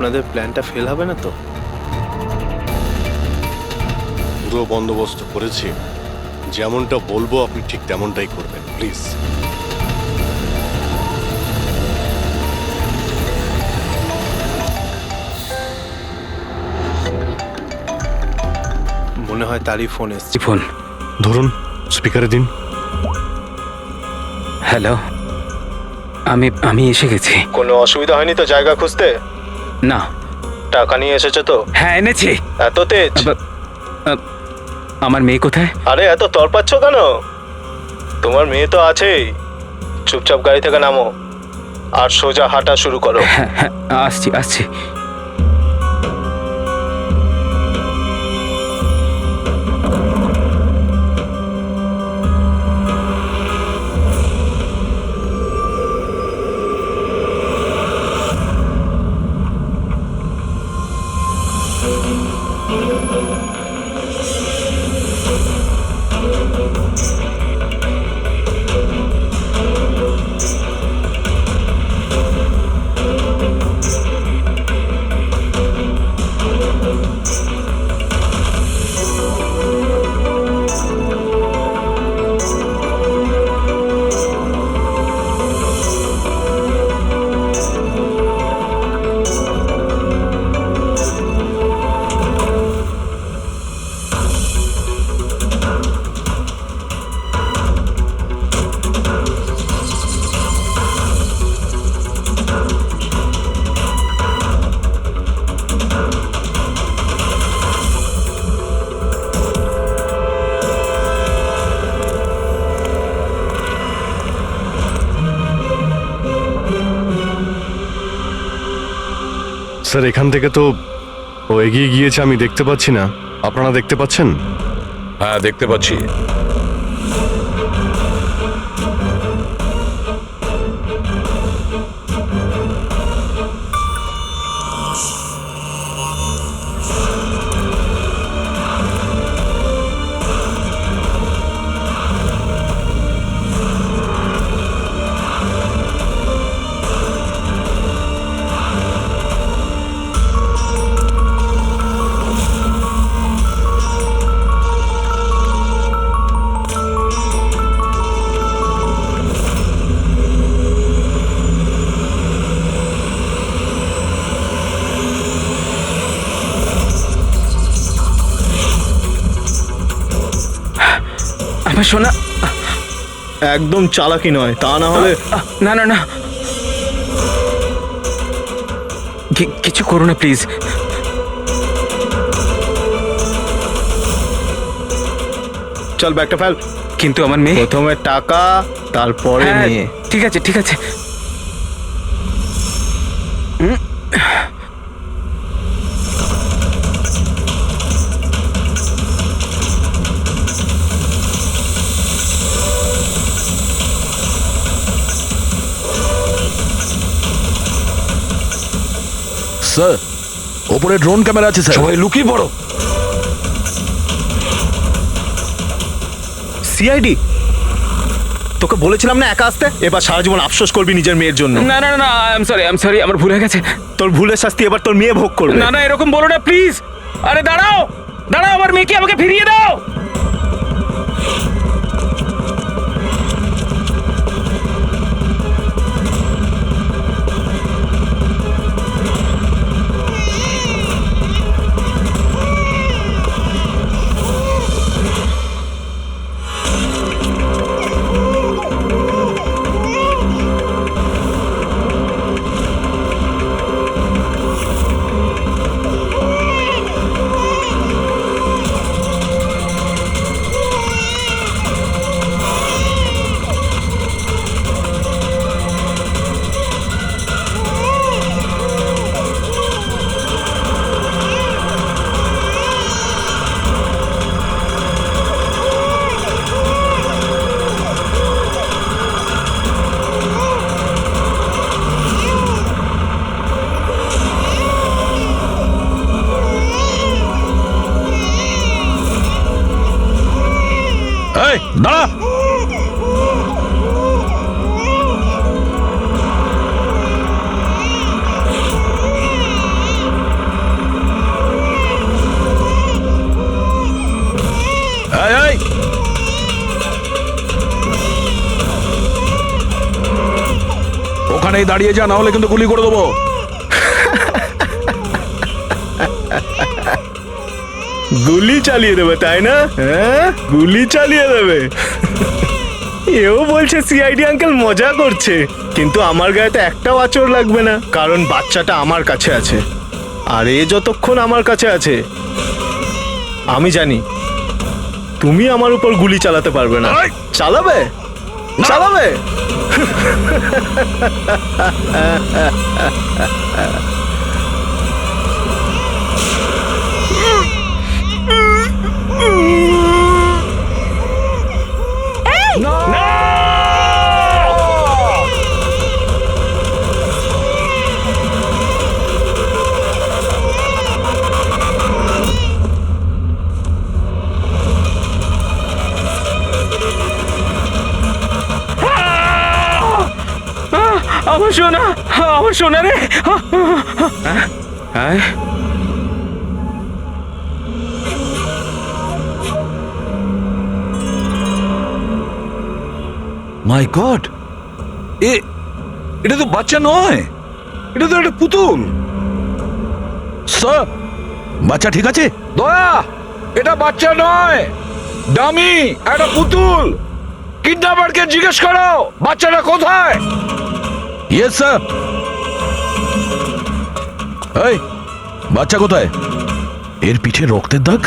আপনাদের প্ল্যানটা ফেল হবে না তো? পুরো বন্দোবস্ত করেছি, যেমনটা বলবো আপনি ঠিক তেমনটাই করবেন, প্লিজ। মনে হয় তারই ফোন এসছে। ফোন ধরুন, স্পিকারে দিন। হ্যালো, আমি এসে গেছি। কোনো অসুবিধা হয়নি তো জায়গা খুঁজতে? না। টাকা নিয়ে এসেছো তো? হ্যাঁ, এনেছি। এত তেজ? আমার মেয়ে কোথায়? আরে এত তরপাচ্ছ কেন? তোমার মেয়ে তো আছেই। চুপচাপ গাড়ি থেকে নামো আর সোজা হাঁটা শুরু করো। হ্যাঁ হ্যাঁ, আসছি। স্যার, এখান থেকে তো ও এগিয়ে গিয়েছে, আমি দেখতে পাচ্ছি না। আপনারা দেখতে পাচ্ছেন? হ্যাঁ, দেখতে পাচ্ছি। আমার সোনা। একদম চালাকি নয়, তা না হলে। না, কিছু করো না প্লিজ। চল ব্যাগটা ফেল। কিন্তু আমার মেয়ে। প্রথমে টাকা, তারপরে হ্যাঁ, মেয়ে। ঠিক আছে। স্যার, ওপরে ড্রোন ক্যামেরা আছে স্যার। সবাই লুকিয়ে পড়ো। সিআইডি, তোকে বলেছিলাম না একা আসতে? এবার সারা জীবন আফসোস করবি নিজের মেয়ের জন্য। না, আই এম সরি, আমার ভুল হয়ে গেছে। তোর ভুলের শাস্তি এবার তোর মেয়ে ভোগ করবে। না, এরকম বলো না প্লিজ। আরে দাঁড়াও, আমার মেয়েকে আমাকে ফিরিয়ে দাও। এই দাঁড়া। এখানেই দাঁড়িয়ে যা, না হলে কিন্তু গুলি করে দেবো। গুলি চালিয়ে দেবে তাই না? হ্যাঁ, গুলি চালিয়ে দেবে। এও বলছে সিআইডি আঙ্কেল মজা করছে, কিন্তু আমার গায়ে তো একটাও আঁচড় লাগবে না, কারণ বাচ্চাটা আমার কাছে আছে। আর এ যতক্ষণ আমার কাছে আছে, আমি জানি তুমি আমার উপর গুলি চালাতে পারবে না। চালাবে চালাবে। আমার সোনা, আমার সোনা রে। মাই গড, এটা তো বাচ্চা নয়, এটা তো একটা পুতুল। স্যার, বাচ্চা ঠিক আছে? দয়া, এটা বাচ্চা নয়, ডামি, একটা পুতুল। কিডন্যাপারকে জিজ্ঞেস করো বাচ্চাটা কোথায়। Yes sir. এই, বাচ্চা কোথায়? এর পিঠে রক্তের দাগ।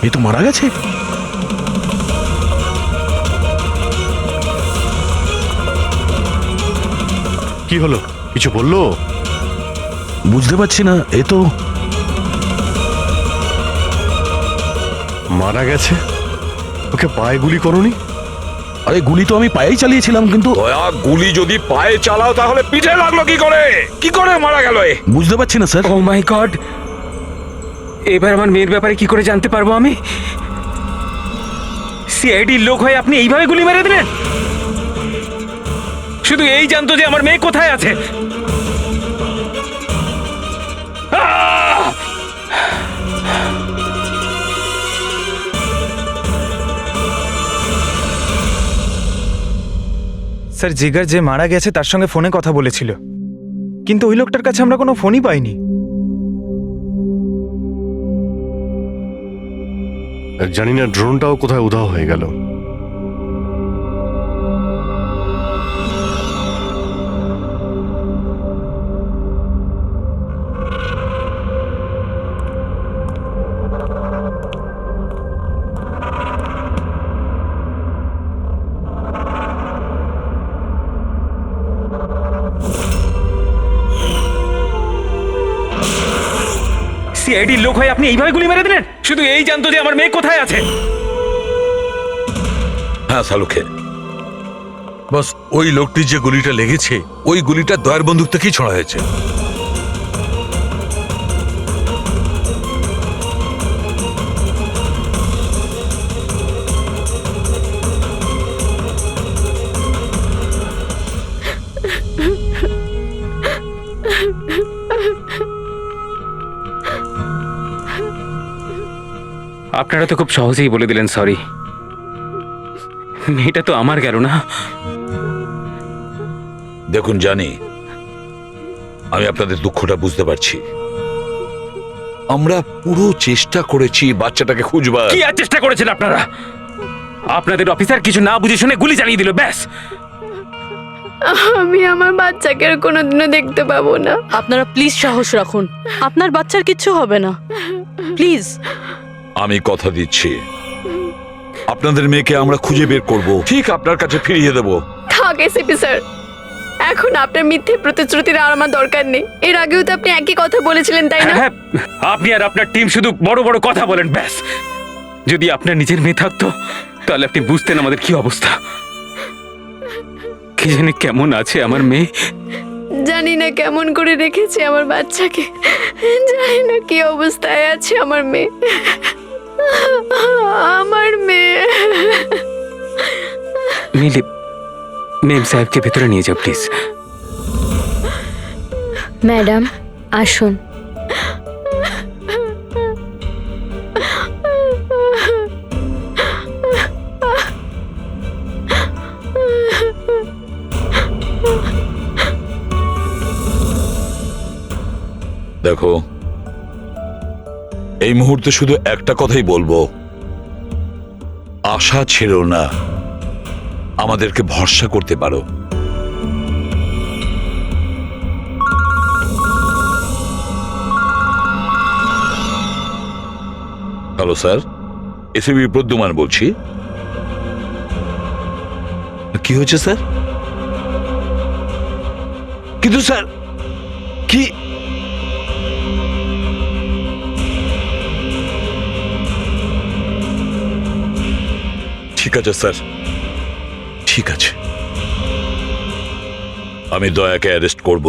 এ তো মারা গেছে। কি হলো, কিছু বললো? বুঝতে পারছি না, এ তো মারা গেছে। ওকে পায়ে গুলি করনি? আরে গুলি তো আমি পায়েই চালিয়েছিলাম, কিন্তু দয়া, গুলি যদি পায়ে চালাও তাহলে পিঠে লাগলো কি করে? কি করে মারা গেল এ? বুঝতে পারছি না স্যার। ও মাই গড, এবার আমার মেয়ের ব্যাপারে কি করে জানতে পারবো আমি? সিআইডির লোক হয়ে আপনি এইভাবে গুলি মেরে দিলেন? শুধু এই জানতো যে আমার মেয়ে কোথায় আছে। স্যার, জিগার যে মারা গেছে তার সঙ্গে ফোনে কথা বলেছিল, কিন্তু ওই লোকটার কাছে আমরা কোনো ফোনই পাইনি। জানি না ড্রোনটাও কোথায় উধাও হয়ে গেল। সিআইডির লোক হয়ে আপনি এইভাবে গুলি মেরে দিলেন? শুধু এই জানতো যে আমার মেয়ে কোথায় আছে। হ্যাঁ সালুকে, বস, ওই লোকটির যে গুলিটা লেগেছে ওই গুলিটা দয়ার বন্দুক থেকেই ছোড়া হয়েছে। আপনারা তো খুব সহজেই বলে দিলেন সরি। মেয়েটা তো আমার গেল না। দেখুন জানি, আমি আপনাদের দুঃখটা বুঝতে পারছি। আমরা পুরো চেষ্টা করেছি বাচ্চাটাকে খুঁজবার। কি আর চেষ্টা করেছেন আপনারা? আপনাদের অফিসার কিছু না বুঝে শুনে গুলি চালিয়ে দিল, ব্যাস। আমি আমার বাচ্চাকে আর কোনোদিনও দেখতে পাবো না। আপনারা প্লিজ সাহস রাখুন, আপনার বাচ্চার কিচ্ছু হবে না, প্লিজ। আমি কথা দিচ্ছি, আপনাদের মেয়েকে আমরা খুঁজে বের করব, ঠিক আপনার কাছে ফিরিয়ে দেব। থাক এসিপি স্যার, এখন আপনার মিথ্যে প্রতিশ্রুতির আর আমার দরকার নেই। এর আগেও তো আপনি একই কথা বলেছিলেন, তাই না? হ্যাঁ, আপনি আর আপনার টিম শুধু বড় বড় কথা বলেন, ব্যাস। যদি আপনার নিজের মেয়ে থাকতো তাহলে আপনি বুঝতেন আমাদের কি অবস্থা। কি জানি কেমন আছে আমার মেয়ে। জানি না কেমন করে রেখেছি আমার বাচ্চাকে, জানি না কি অবস্থায় আছে আমার মেয়ে। আমার মেয়ে। মিলি, মেম সাহেবকে ভেতরে নিয়ে যাও প্লিজ। ম্যাডাম আসুন। দেখো, এই মুহূর্তে শুধু একটা কথাই বলবো, আশা ছেড়ো না, আমাদেরকে ভরসা করতে পারো। হ্যালো স্যার, এসিবি প্রদ্যুমান বলছি। কি হয়েছে স্যার? কিন্তু স্যার কি ঠিক আছে স্যার, ঠিক আছে, আমি দয়াকে অ্যারেস্ট করব।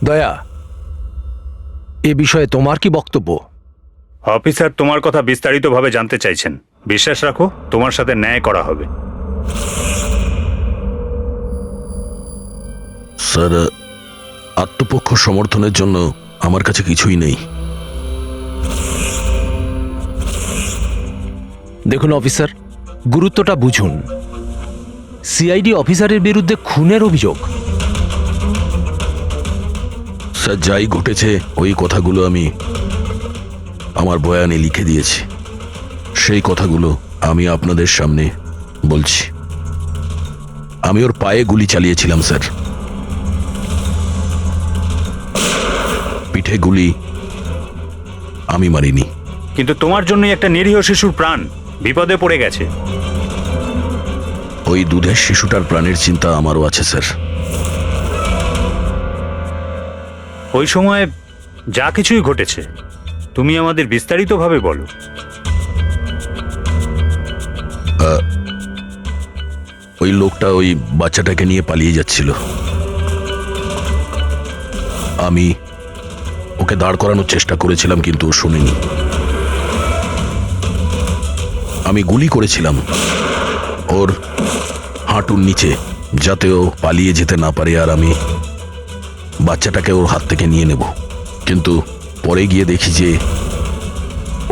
দয়া, এ বিষয়ে তোমার কি বক্তব্য? অফিসার তোমার কথা বিস্তারিতভাবে জানতে চাইছেন। বিশ্বাস রাখো, তোমার সাথে ন্যায় করা হবে। স্যার, আত্মপক্ষ সমর্থনের জন্য আমার কাছে কিছুই নেই। দেখুন অফিসার, গুরুত্বটা বুঝুন। সিআইডি অফিসারের বিরুদ্ধে খুনের অভিযোগ। স্যার, যাই ঘটেছে ওই কথাগুলো আমি আমার বয়ানে লিখে দিয়েছি। সেই কথাগুলো আমি আপনাদের সামনে বলছি। আমি ওর পায়ে গুলি চালিয়েছিলাম স্যার, পিঠে গুলি আমি মারিনি। কিন্তু তোমার জন্যই একটা নিরীহ শিশুর প্রাণ বিপদে পড়ে গেছে। ওই দুধের শিশুটার প্রাণের চিন্তা আমারও আছে স্যার। ওই সময় যা কিছুই ঘটেছে তুমি আমাদের বিস্তারিতভাবে বলো। ওই লোকটা ওই বাচ্চাটাকে নিয়ে পালিয়ে যাচ্ছিল। আমি ওকে দাঁড় করানোর চেষ্টা করেছিলাম, কিন্তু ও শুনেনি। আমি গুলি করেছিলাম ওর হাঁটুর নিচে, যাতে ও পালিয়ে যেতে না পারে, আর আমি বাচ্চাটাকে ওর হাত থেকে নিয়ে নেব। কিন্তু পরে গিয়ে দেখি যে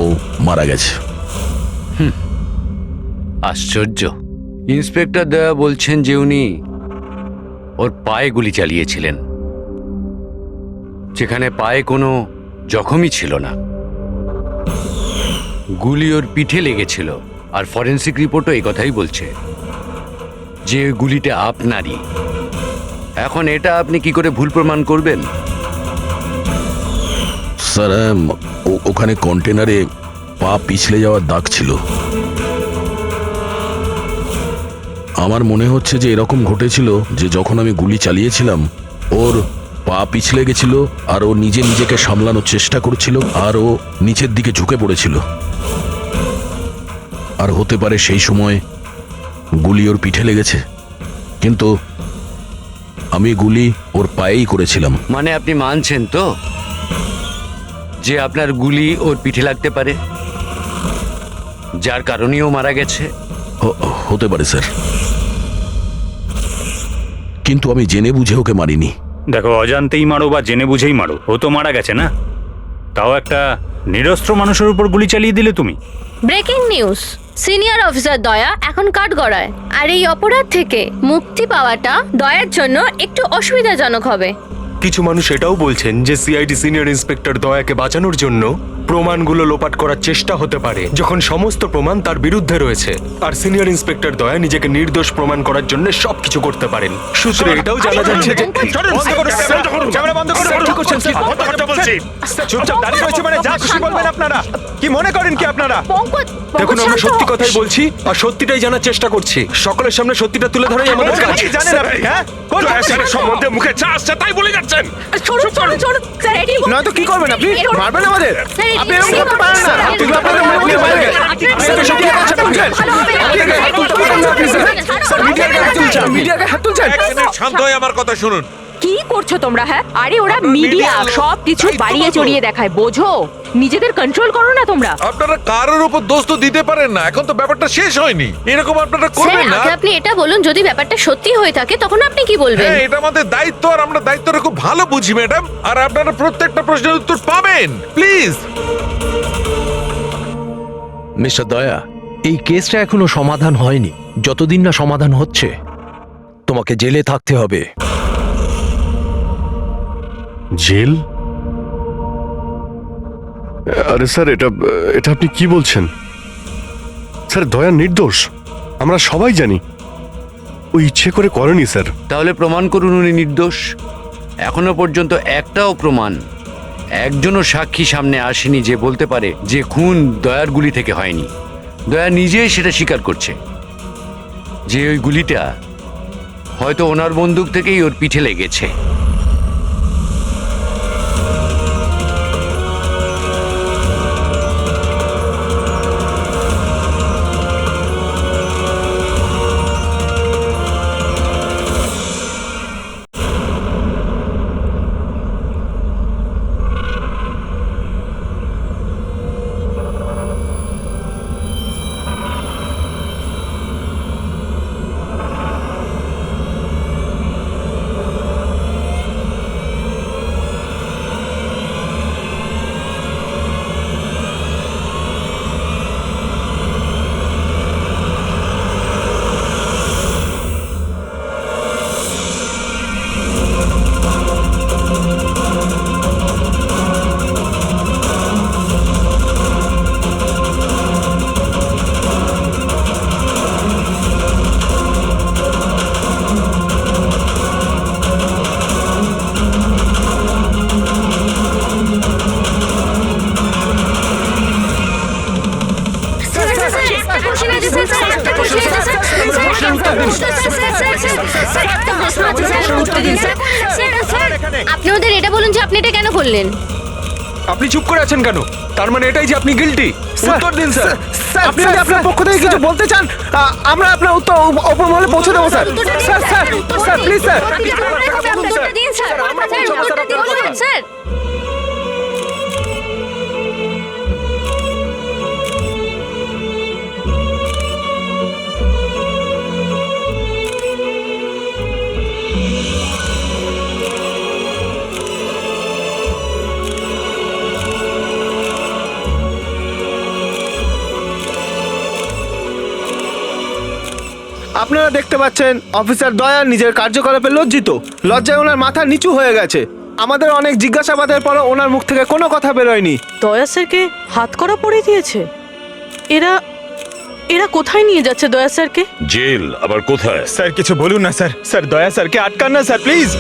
ও মারা গেছে। আশ্চর্য। ইন্সপেক্টর দয়া বলছেন যে উনি ওর পায়ে গুলি চালিয়েছিলেন, যেখানে পায়ে কোনো জখমই ছিল না। গুলি ওর পিঠে লেগেছিল, আর ফরেন্সিক রিপোর্টও এই কথাই বলছে যে ওই গুলিটা আপনারই। এখন এটা আপনি কি করে ভুল প্রমাণ করবেন? স্যার, ওখানে কন্টেনারে পা পিছলে যাওয়ার দাগ ছিল। আমার মনে হচ্ছে যে এরকম ঘটেছিল যে যখন আমি গুলি চালিয়েছিলাম ওর পা পিছলে গেছিল, আর ও নিজেকে সামলানোর চেষ্টা করছিল, আর ও নিচের দিকে ঝুঁকে পড়েছিল। আর হতে পারে সেই সময় গুলি ওর পিঠে লেগেছে, কিন্তু আমি গুলি ওর পায়েই করেছিলাম। মানে আপনি মানছেন তো যে আপনার গুলি ওর পিঠে লাগতে পারে, যার কারণেও মারা গেছে? হতে পারে স্যার, কিন্তু আমি জেনে বুঝে ওকে মারিনি। দেখো, অজান্তেই মারো বা জেনে বুঝেই মারো, ও তো মারা গেছে না? তাও একটা নিরস্ত্র মানুষের উপর গুলি চালিয়ে দিলে তুমি। ব্রেকিং নিউজ, সিনিয়র অফিসার দয়া এখন কাঠগড়ায়। আর এই অপরাধ থেকে মুক্তি পাওয়াটা দয়ার জন্য একটু অসুবিধাজনক হবে। কিছু মানুষ এটাও বলছেন যে সিআইডি সিনিয়র ইন্সপেক্টর দয়াকে বাঁচানোর জন্য প্রমাণগুলো লোপাট করার চেষ্টা হতে পারে, যখন সমস্ত প্রমাণ তার বিরুদ্ধে রয়েছে। আর সিনিয়র ইন্সপেক্টর দয়া নিজেকে নির্দোষ প্রমাণ করার জন্য সবকিছু করতে পারেন। সূত্রে এটাও জানা যাচ্ছে যে চুপচাপ দাঁড়িয়ে রয়েছে, মানে যা খুশি বলবেন আপনারা। কি মনে করেন কি আপনারা? দেখুন, আমরা সত্যি কথাই বলছি আর সত্যিটাই জানার চেষ্টা করছি। সকলের সামনে সত্যিটা তুলে ধরাই আমাদের কাজ। জানেন আপনি? হ্যাঁ, সম্বন্ধে মুখে চা আসছে তাই বলে যাচ্ছেন। নয়তো কি করবেন আপনি? মারবেন আমাদের? আপনি এরকম করতে পারেন না। আপনি আপনাদের মুখ দিয়ে বাইরে গেলেন। আপনি তো সত্যি কথা বলছেন। মিডিয়ার গায়ে হাত তুলছেন। শান্ত হয়ে আমার কথা শুনুন। কি করছো তোমরা? হ্যাঁ, আরে ওরা মিডিয়া সব কিছু বাড়িয়ে চড়িয়ে দেখায়, বোঝো? নিজেদের কন্ট্রোল করো না তোমরা। আপনারা কারোর উপর দোষ তো দিতে পারেন না, এখন তো ব্যাপারটা শেষ হয়নি। এরকম আপনারা করবেন না। আপনি এটা বলুন, যদি ব্যাপারটা সত্যি হয়ে থাকে তখন আপনি কি বলবেন? হ্যাঁ, এটা আমাদের দায়িত্ব, আর আমরা দায়িত্বটা খুব ভালো বুঝি ম্যাডাম। আর আপনারা প্রত্যেকটা প্রশ্নের উত্তর পাবেন, প্লিজ। মিস্টার দয়া, এই কেসটা এখনো সমাধান হয়নি। যতদিন না সমাধান হচ্ছে তোমাকে জেলে থাকতে হবে। জেল? আরে স্যার, এটা এটা আপনি কি বলছেন? স্যার, দয়া নির্দোষ, আমরা সবাই জানি। ও ইচ্ছে করে করেনি স্যার। তাহলে প্রমাণ করুন উনি নির্দোষ। এখনো পর্যন্ত একটাও প্রমাণ, একজনও সাক্ষী সামনে আসেনি যে বলতে পারে যে খুন দয়ার গুলি থেকে হয়নি। দয়া নিজেই সেটা স্বীকার করছে যে ওই গুলিটা হয়তো ওনার বন্দুক থেকেই ওর পিঠে লেগেছে। আপনি ওদের এটা বলুন যে আপনি এটা কেন করলেন। আপনি চুপ করে আছেন কেন? তার মানে এটাই যে আপনি গিল্টি? উত্তর দিন স্যার। আপনি যদি আপনার পক্ষ থেকে কিছু বলতে চান, আমরা আপনার উত্তর ওপর মহলে পৌঁছে দেবো sir. Sir sir sir please sir. উত্তরটা দিন স্যার। উত্তরটা দিন স্যার। আপনারা দেখতে পাচ্ছেন অফিসার দয়া নিজের কার্যকলাপে লজ্জিত। লজ্জায় ওনার মাথা নিচু হয়ে গেছে। আমাদের অনেক জিজ্ঞাসাবাদের পরও ওনার মুখ থেকে কোনো কথা বেরোয়নি। দয়া স্যারকে হাত করা পরিয়ে দিয়েছে। এরা এরা কোথায় নিয়ে যাচ্ছে দয়া স্যারকে? জেল আবার কোথায়? স্যার কিছু বলুন না স্যার। স্যার দয়া স্যারকে আটকান না স্যার, প্লিজ।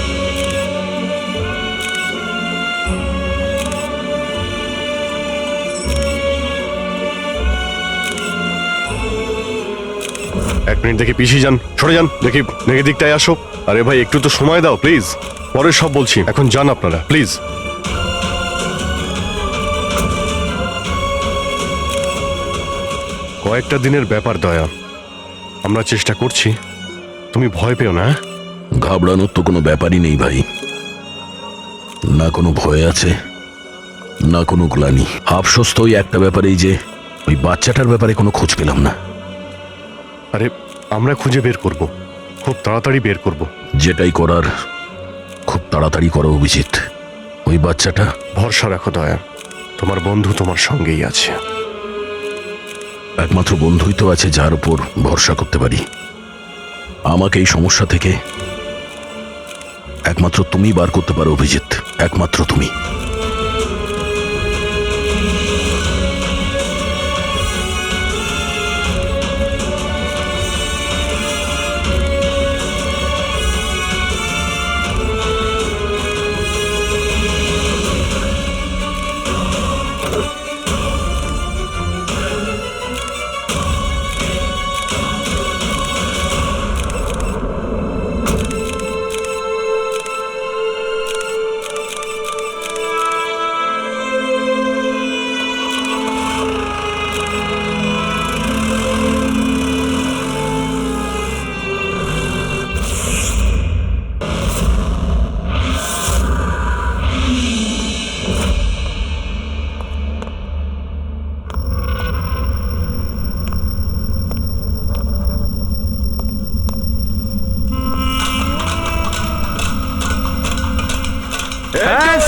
এক মিনিট, দেখি পিছিয়ে যান, সরে যান, দেখি দেখি দিকটায় আসো। আরে ভাই, একটু তো সময় দাও প্লিজ, পরে সব বলছি, এখন যান আপনারা প্লিজ। কয়েকটা দিনের ব্যাপার দয়া, আমরা চেষ্টা করছি, তুমি ভয় পেও না। ঘাবড়ানোর তো কোনো ব্যাপারই নেই ভাই। না কোনো ভয় আছে, না কোনো গ্লানি। আফসোস তো ওই একটা ব্যাপারেই যে ওই বাচ্চাটার ব্যাপারে কোনো খোঁজ পেলাম না। আরে আমরা খুঁজে বের করব, খুব তাড়াতাড়ি বের করব। যেটাই করার খুব তাড়াতাড়ি করো অভিজিৎ। ওই বাচ্চাটা, ভরসা রাখো দয়া, তোমার বন্ধু তোমার সঙ্গেই আছে। একমাত্র বন্ধুই তো আছে যার উপর ভরসা করতে পারি। আমাকে এই সমস্যা থেকে একমাত্র তুমি বার করতে পারো অভিজিৎ, একমাত্র তুমি।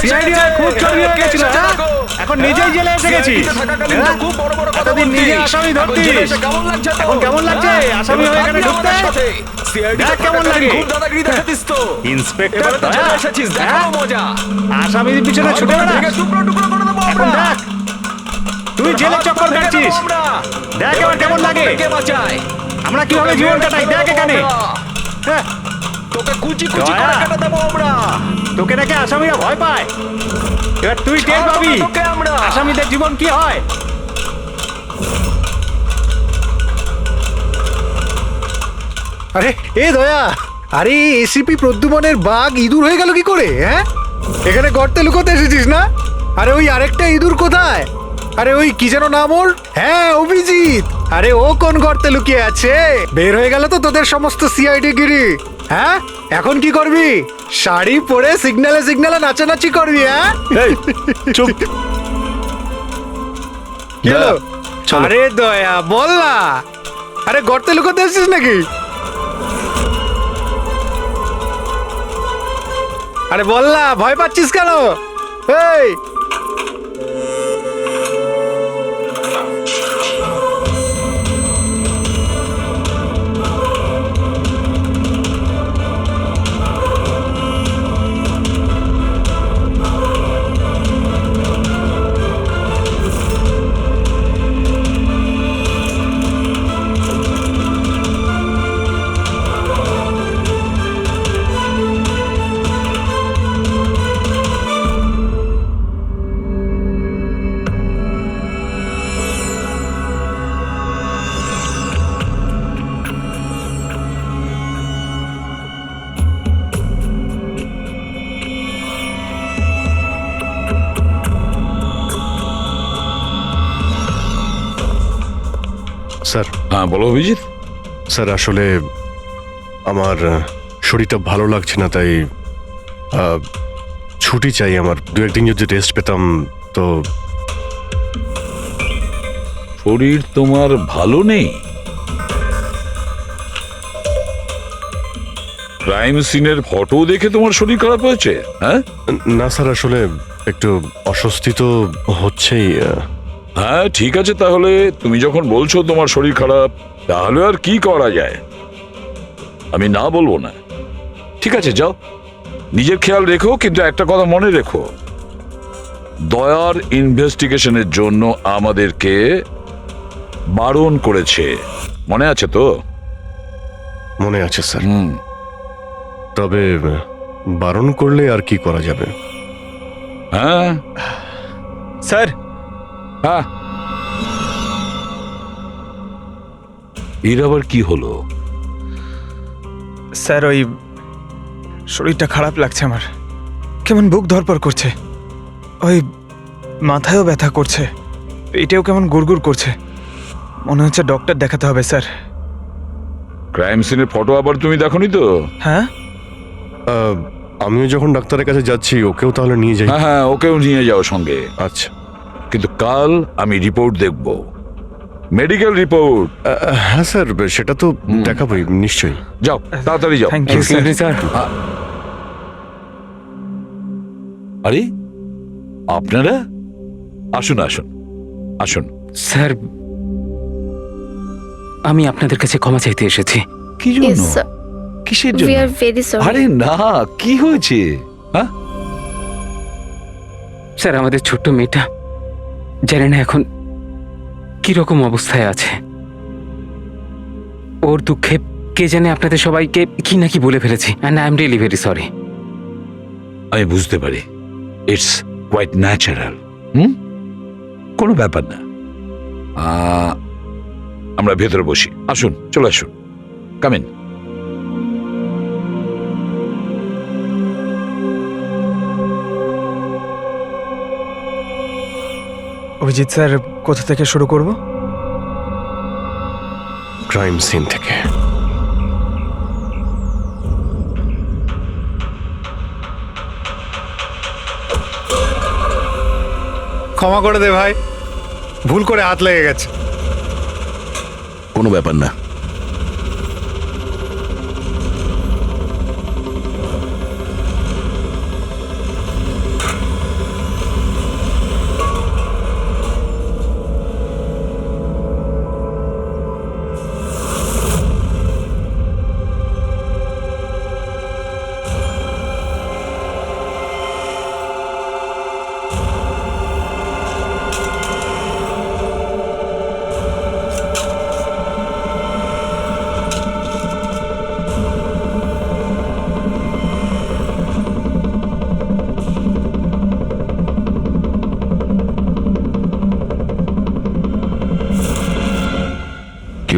সিআইডি খুব ছড়িয়ে গেছিল। এখন এখন নিজেই জেলে এসে গেছিস। হ্যাঁ? এতদিন নিজে আসামি ধরতিস, এখন কেমন লাগছে আসামি হয়ে এখানে ঢুকতে? দেখ কেমন লাগে। ইন্সপেক্টর দয়া, হ্যাঁ? আসামির পিছনে ছুটে বেড়াস। এখন দেখ তুই জেলে চক্কর কাটছিস, দেখ এবার কেমন লাগে। আমরা কিভাবে জীবন কাটাই দেখ এখানে। হ্যাঁ, দয়া, তোকে নাকি আসামিরা ভয় পায়, এবার তুই টের পাবি আসামিদের জীবন কি হয়। আরে এ দয়া, আরে এসিপি প্রদ্যুমনের বাঘ ইঁদুর হয়ে গেল কি করে? হ্যাঁ, এখানে গর্তে লুকোতে এসেছিস না? আরে ওই আরেকটা ইঁদুর কোথায়? আরে ওই কি যেন নাম ওর? হ্যাঁ, অভিজিৎ। আরে ও কোন গর্তে লুকিয়ে আছে? বের হয়ে গেল তো তোদের সমস্ত সিআইডি গিরি। হ্যাঁ, এখন কি করবি? শাড়ি পরে সিগন্যালে সিগন্যালে নাচানাচি করবি? হ্যাঁ, চুপ। কি হলো? আরে দয়া বল না, আরে গর্তে লুকোতে এসেছিস নাকি? আরে বল না, ভয় পাচ্ছিস কেন? এই স্যার। হ্যাঁ বলো অভিজিৎ। স্যার আসলে আমার শরীরটা ভালো লাগছে না, তাই ছুটি চাই আমার। 2-1 দিন যদি রেস্ট পেতাম তো। শরীর তোমার ভালো নেই? ক্রাইম সিনের ফটো দেখে তোমার শরীর খারাপ হয়েছে? হ্যাঁ না স্যার, আসলে একটু অস্বস্তি তো হচ্ছেই। হ্যাঁ ঠিক আছে, তাহলে তুমি যখন বলছো তোমার শরীর খারাপ, তাহলে আর কি করা যায়? আমি না বলবো না। ঠিক আছে যাও, নিজের খেয়াল রেখো, কিন্তু একটা কথা মনে রেখো, দয়ার ইনভেস্টিগেশনের জন্য আমাদেরকে বারণ করেছে, মনে আছে তো? মনে আছে স্যার। তবে বারণ করলে আর কি করা যাবে? হ্যাঁ স্যার। হ্যাঁ, এর আবার কি হলো? স্যার ওই শরীরটা খারাপ লাগছে আমার, কেমন বুক ধরপড় করছে, ওই মাথায়ও ব্যথা করছে, পেটেও কেমন গুড়গুড় করছে, মনে হচ্ছে ডক্টর দেখাতে হবে স্যার। ক্রাইম সিনের ফটো আবার তুমি দেখোনি তো? হ্যাঁ, আমিও যখন ডাক্তারের কাছে যাচ্ছি ওকেও তাহলে নিয়ে যাই। হ্যাঁ হ্যাঁ, ওকেও নিয়ে যাও সঙ্গে। আচ্ছা, কিন্তু কাল আমি রিপোর্ট দেখব, মেডিকেল রিপোর্ট। হ্যাঁ স্যার, সেটা তো দেখাবোই নিশ্চয়ই। যাও তাড়াতাড়ি যাও। Thank you sir. আরে আপনারা আসুন আসুন আসুন। স্যার, আমি আপনাদের কাছে ক্ষমা চাইতে এসেছি। কি জন্য? কিসের জন্য? আরে না, কি হয়েছে? হ্যাঁ স্যার, আমাদের ছোট্ট মেয়েটা জানি না এখন কিরকম অবস্থায় আছে। ওর দুঃখে কে জানে আপনাদের সবাইকে কি না কি বলে ফেলেছি, and I am really very sorry. আমি বুঝতে পারি, ইটস কোয়াইট ন্যাচারাল। কোনো ব্যাপার না। আমরা ভেতরে বসি, আসুন, চলে আসুন, কাম ইন। অভিজিৎ স্যার, কোথা থেকে শুরু করব? ক্রাইম সিন থেকে। ক্ষমা করে দে ভাই, ভুল করে হাত লেগে গেছে। কোনো ব্যাপার না।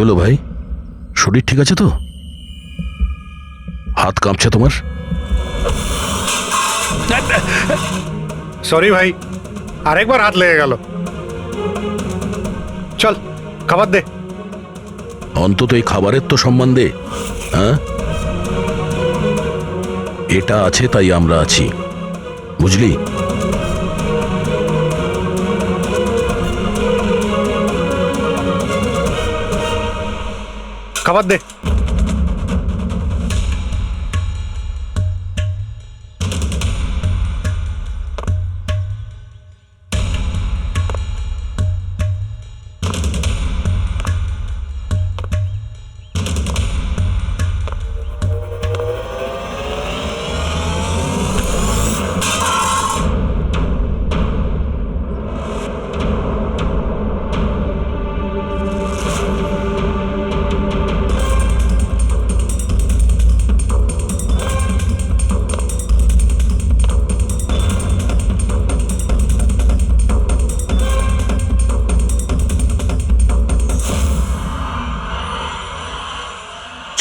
হলো ভাই, শরীর ঠিক আছে তো? হাত কাঁপছে তোমার? সরি ভাই, আরেকবার হাত লেগে গেল। চল খাবার দে। অন্তত এই খাবারের তো সম্মান দে। হ্যাঁ, এটা আছে তাই আমরা আছি, বুঝলি? খাবার দে।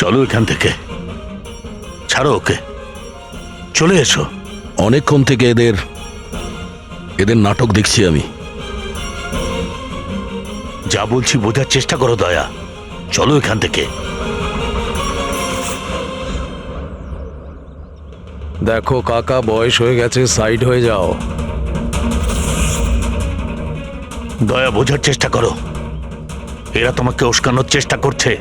চলো এখান থেকে, ছাড়ো ওকে, চলে এসো। অনেকক্ষণ থেকে এদের নাটক দেখছি আমি। যা বলছি বোঝার চেষ্টা করো দয়া, চলো এখান থেকে। দেখো কাকা, বয়স হয়ে গেছে, সাইড হয়ে যাও। দয়া, বোঝার চেষ্টা করো, এরা তোমাকে উস্কানোর চেষ্টা করছে।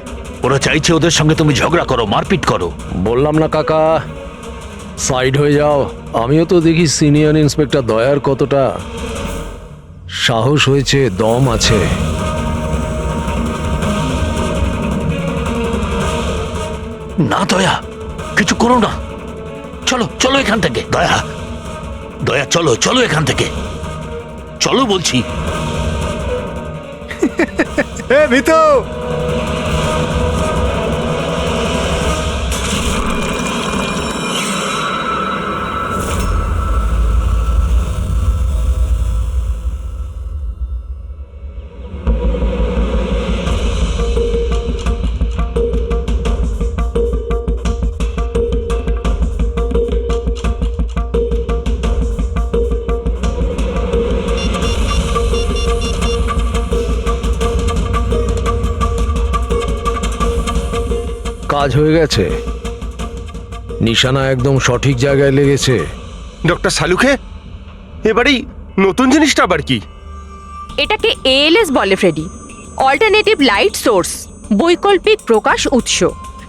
ওরা চাইছে ওদের সঙ্গে তুমি ঝগড়া করো, মারপিট করো। বললাম না কাকা, সাইড হয়ে যাও। আমিও তো দেখি সিনিয়র ইন্সপেক্টর দয়ার কতটা সাহস হয়েছে, দম আছে। না দয়া, কিছু করো না, চলো চলো এখান থেকে। দয়া, দয়া চলো চলো এখান থেকে, চলো বলছি। এ ভিতু, কাজ হয়ে গেছে, নিশানা একদম সঠিক জায়গায় লেগেছে। ডক্টর সালুখে, এবারেই নতুন জিনিসটা আবার কি? এটাকে এএলএস বলে ফ্রেডি, অল্টারনেটিভ লাইট সোর্স, বৈকল্পিক প্রকাশ উৎস।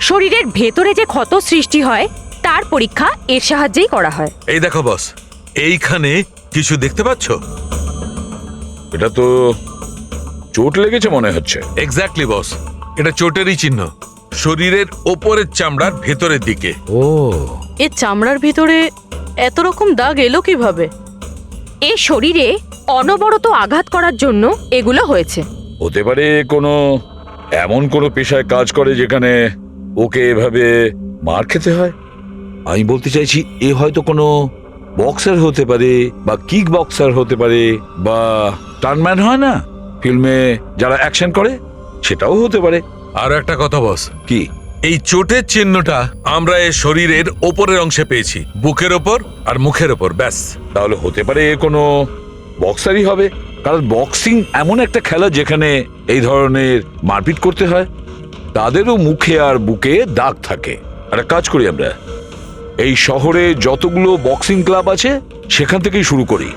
শরীরের ভেতরে যে ক্ষত সৃষ্টি হয় তার পরীক্ষা এর সাহায্যেই করা হয়। এই দেখো বস, এইখানে কিছু দেখতে পাচ্ছ? এটা তো চোট লেগেছে মনে হচ্ছে। এক্স্যাক্টলি বস, এটা চোটেরই চিহ্ন, শরীরের ওপরের চামড়ার ভেতরের দিকে। ও, এর চামড়ার ভিতরে এত রকম দাগ এলো কিভাবে? এ শরীরে অনবরত আঘাত করার জন্য এগুলো হয়েছে। হতে পারে কোনো এমন কোনো পেশায় কাজ করে যেখানে ওকে এভাবে মার খেতে হয়। আমি বলতে চাইছি এ হয়তো কোনো বক্সার হতে পারে, বা কিক বক্সার হতে পারে, বা টার্নম্যান হয় না ফিল্মে যারা অ্যাকশন করে, সেটাও হতে পারে। আর একটা কথা বস, কি? এই চোটের চিহ্নটা আমরা এর শরীরের ওপরের অংশে পেয়েছি, বুকের ওপর আর মুখের ওপর, ব্যাস। তাহলে হতে পারে এ কোনো বক্সারই হবে, কারণ বক্সিং এমন একটা খেলা যেখানে এই ধরনের মারপিট করতে হয়। তাদেরও মুখে আর বুকে দাগ থাকে। একটা কাজ করি আমরা, এই শহরে যতগুলো বক্সিং ক্লাব আছে সেখান থেকেই শুরু করি।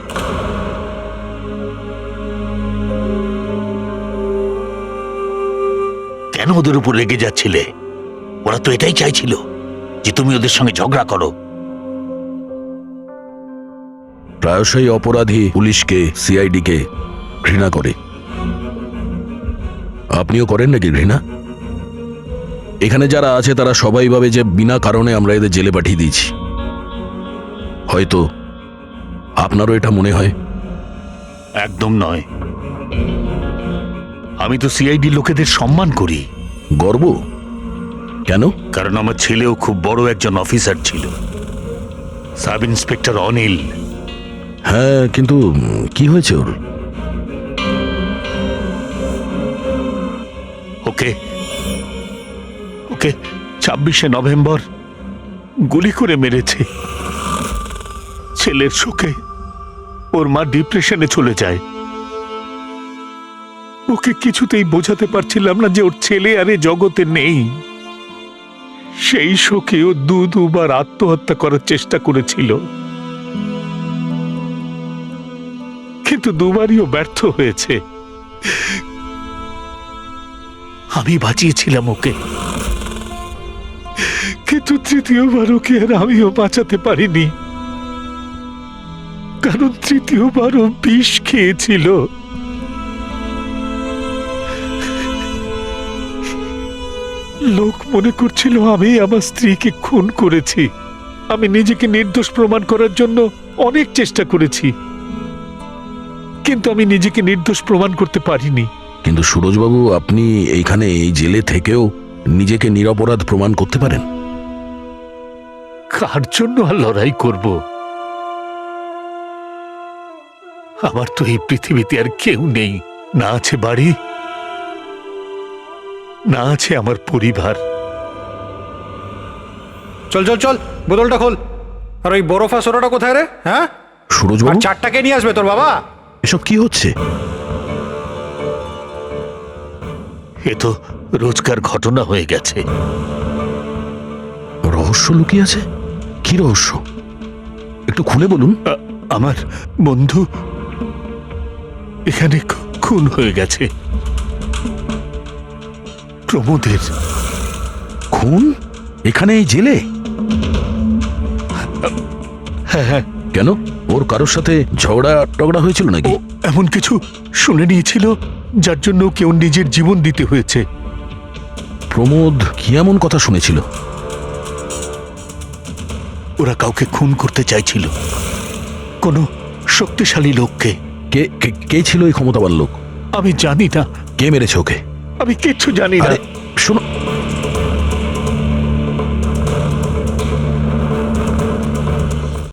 কেন ওদের উপর রেগে যাচ্ছিলে? ওরা তো এটাই চাইছিল যে তুমি ওদের সঙ্গে ঝগড়া করো। প্রায়শই অপরাধী পুলিশকে, সিআইডিকে ঘৃণা করে। আপনিও করেন নাকি ঘৃণা? এখানে যারা আছে তারা সবাই ভাবে যে বিনা কারণে আমরা এদের জেলে পাঠিয়ে দিয়েছি। হয়তো আপনারও এটা মনে হয়। একদম নয়, আমি তো সিআইডি লোকেদের সম্মান করি। গর্ব কেন? কারণ আমার ছেলেও খুব বড় একজন অফিসার ছিল, সাব ইন্সপেক্টর অনিল। হ্যাঁ, কিন্তু কি হয়েছে ওর? ওকে ওকে 26শে নভেম্বর গুলি করে মেরেছে। ছেলের শোকে ওর মা ডিপ্রেশনে চলে যায়। ওকে কিছুতেই বোঝাতে পারছিলাম না যে ওর ছেলে আর এ জগতে নেই। সেই শোকে ও দুবার আত্মহত্যা করার চেষ্টা করেছিল, কিন্তু দুবারই ও ব্যর্থ হয়েছে। আমি বাঁচিয়েছিলাম ওকে, কিন্তু তৃতীয়বার ওকে আর আমিও বাঁচাতে পারিনি, কারণ তৃতীয়বার ও বিষ খেয়েছিল। লোক মনে করছিল আমি আমার স্ত্রীকে খুন করেছি। আমি নিজেকে নির্দোষ প্রমাণ করার জন্য অনেক চেষ্টা করেছি, কিন্তু আমি নিজেকে নির্দোষ প্রমাণ করতে পারিনি। কিন্তু সুরজবাবু, আপনি এইখানে এই জেলে থেকেও নিজেকে নিরপরাধ প্রমাণ করতে পারেন। কার জন্য আর লড়াই করব? আমার তো এই পৃথিবীতে আর কেউ নেই। না আছে বাড়ি, না আছে আমার পরিবার। চল চল চল, বোতলটা খোল। আর ওই বরফা সোডাটা কোথায় রে? হ্যাঁ, সুরজবাবু, আর চারটাকে নিয়ে আসবে তোর বাবা। এসব কি হচ্ছে? এ তো রোজকার ঘটনা হয়ে গেছে। রহস্য লুকিয়ে আছে? কি রহস্য? একটু খুলে বলুন। আমার বন্ধু এখানে খুন হয়ে গেছে। প্রমোদের খুন এখানে এই জেলে? হ্যাঁ। কেন, ওর কারোর সাথে ঝগড়া টগড়া হয়েছিল নাকি? এমন কিছু শুনে নিয়েছিল যার জন্য কেউ নিজের জীবন দিতে হয়েছে। প্রমোদ কি এমন কথা শুনেছিল? ওরা কাউকে খুন করতে চাইছিল, কোনো শক্তিশালী লোককে। কে ছিল এই ক্ষমতাবান লোক? আমি জানি না। কে মেরেছে ওকে? আমি কিচ্ছু জানি না। শোনো,